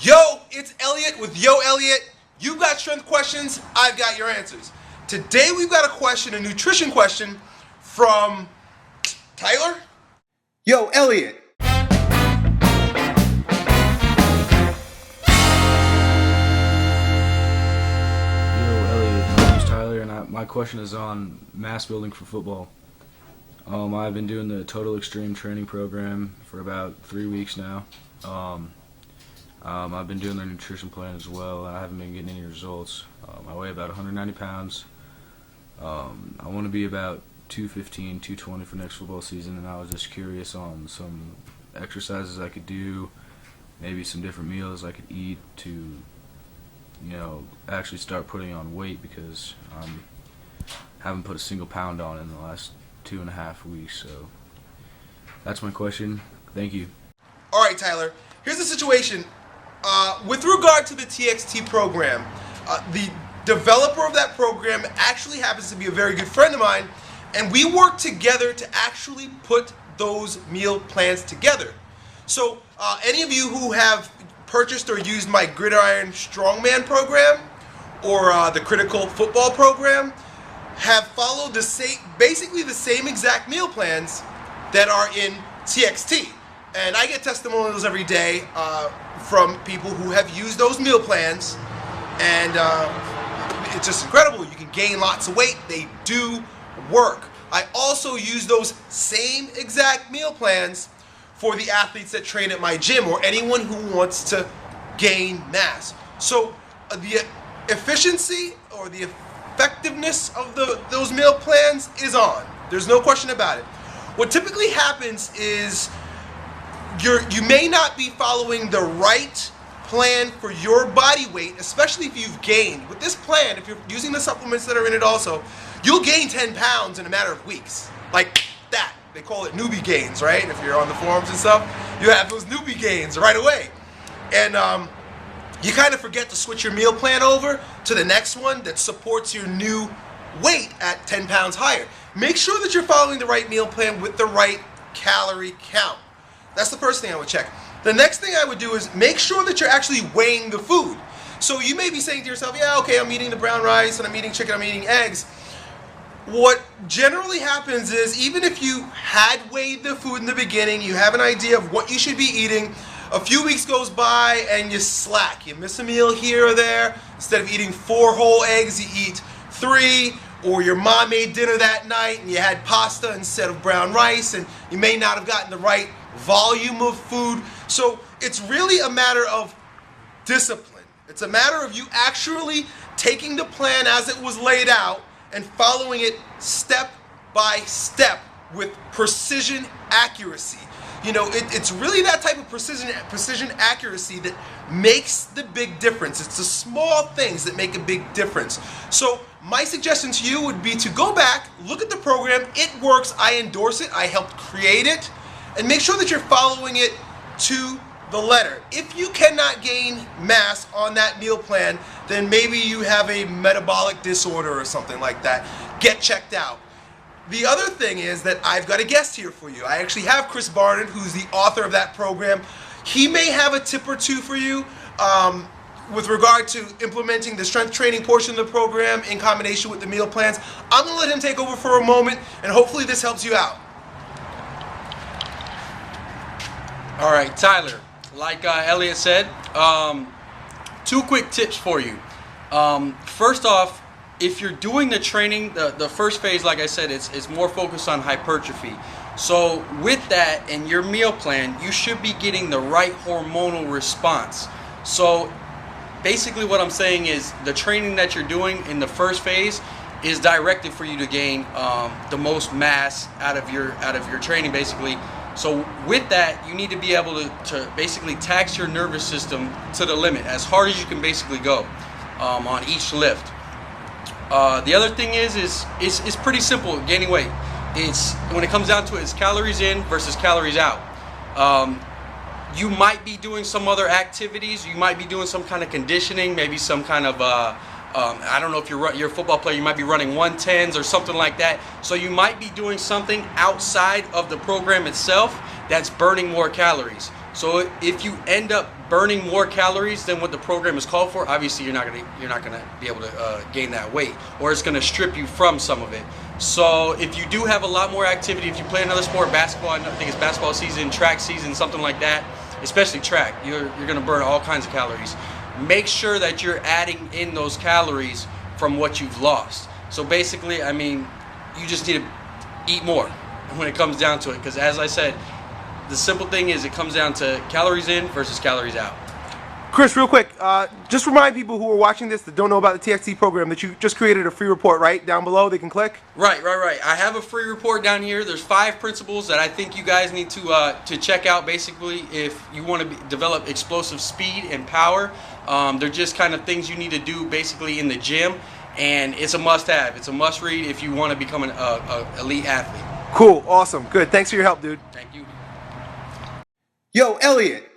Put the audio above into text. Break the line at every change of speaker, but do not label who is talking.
Yo, it's Elliott with Yo Elliott. You got strength questions, I've got your answers. Today we've got a question, a nutrition question from Tyler. Yo, Elliott.
Yo, Elliot, my name's Tyler, and my question is on mass building for football. I've been doing the Total Extreme training program for about 3 weeks now. I've been doing their nutrition plan as well. I haven't been getting any results. I weigh about 190 pounds. I want to be about 215, 220 for next football season, and I was just curious on some exercises I could do, maybe some different meals I could eat to, actually start putting on weight, because I haven't put a single pound on in the last 2.5 weeks. So that's my question. Thank you.
All right, Tyler. Here's the situation. With regard to the TXT program, the developer of that program actually happens to be a very good friend of mine, and we work together to actually put those meal plans together. So any of you who have purchased or used my Gridiron Strongman program or the Critical Football program have followed basically the same exact meal plans that are in TXT. And I get testimonials every day from people who have used those meal plans, and it's just incredible. You can gain lots of weight. They do work. I also use those same exact meal plans for the athletes that train at my gym, or anyone who wants to gain mass. So the efficiency or the effectiveness of those meal plans is on. There's no question about it. What typically happens is you may not be following the right plan for your body weight, especially if you've gained. With this plan, if you're using the supplements that are in it also, you'll gain 10 pounds in a matter of weeks. Like that. They call it newbie gains, right? If you're on the forums and stuff, you have those newbie gains right away. And you kind of forget to switch your meal plan over to the next one that supports your new weight at 10 pounds higher. Make sure that you're following the right meal plan with the right calorie count. That's the first thing I would check. The next thing I would do is make sure that you're actually weighing the food. So you may be saying to yourself, yeah, okay, I'm eating the brown rice, and I'm eating chicken, I'm eating eggs. What generally happens is, even if you had weighed the food in the beginning, you have an idea of what you should be eating, a few weeks goes by and you slack. You miss a meal here or there. Instead of eating 4 whole eggs, you eat 3, or your mom made dinner that night and you had pasta instead of brown rice, and you may not have gotten the right volume of food. So it's really a matter of discipline. It's a matter of you actually taking the plan as it was laid out and following it step by step with precision accuracy. It's really that type of precision accuracy that makes the big difference. It's the small things that make a big difference. So my suggestion to you would be to go back, look at the program. It works. I endorse it. I helped create it. And make sure that you're following it to the letter. If you cannot gain mass on that meal plan, then maybe you have a metabolic disorder or something like that. Get checked out. The other thing is that I've got a guest here for you. I actually have Chris Barnard, who's the author of that program. He may have a tip or two for you with regard to implementing the strength training portion of the program in combination with the meal plans. I'm going to let him take over for a moment, and hopefully this helps you out.
All right, Tyler, like Elliot said, 2 quick tips for you. First off, if you're doing the training, the first phase, like I said, it's more focused on hypertrophy. So with that and your meal plan, you should be getting the right hormonal response. So basically what I'm saying is the training that you're doing in the first phase is directed for you to gain the most mass out of your training, basically. So with that, you need to be able to basically tax your nervous system to the limit, as hard as you can basically go on each lift. The other thing is it's pretty simple, gaining weight. It's, when it comes down to it, it's calories in versus calories out. You might be doing some other activities. You might be doing some kind of conditioning, maybe some kind of I don't know, if you're a football player, you might be running 110s or something like that. So you might be doing something outside of the program itself that's burning more calories. So if you end up burning more calories than what the program is called for, obviously you're not gonna be able to gain that weight, or it's gonna strip you from some of it. So if you do have a lot more activity, if you play another sport, basketball, I think it's basketball season, track season, something like that, especially track, you're gonna burn all kinds of calories. Make sure that you're adding in those calories from what you've lost. So basically, I mean, you just need to eat more when it comes down to it, because as I said, the simple thing is it comes down to calories in versus calories out.
Chris, real quick, just remind people who are watching this that don't know about the TXT program that you just created a free report, right? Down below, they can click?
Right. I have a free report down here. There's 5 principles that I think you guys need to check out, basically, if you want to develop explosive speed and power. They're just kind of things you need to do, basically, in the gym, and it's a must-have. It's a must-read if you want to become an elite athlete.
Cool, awesome, good. Thanks for your help, dude.
Thank you.
Yo, Elliot,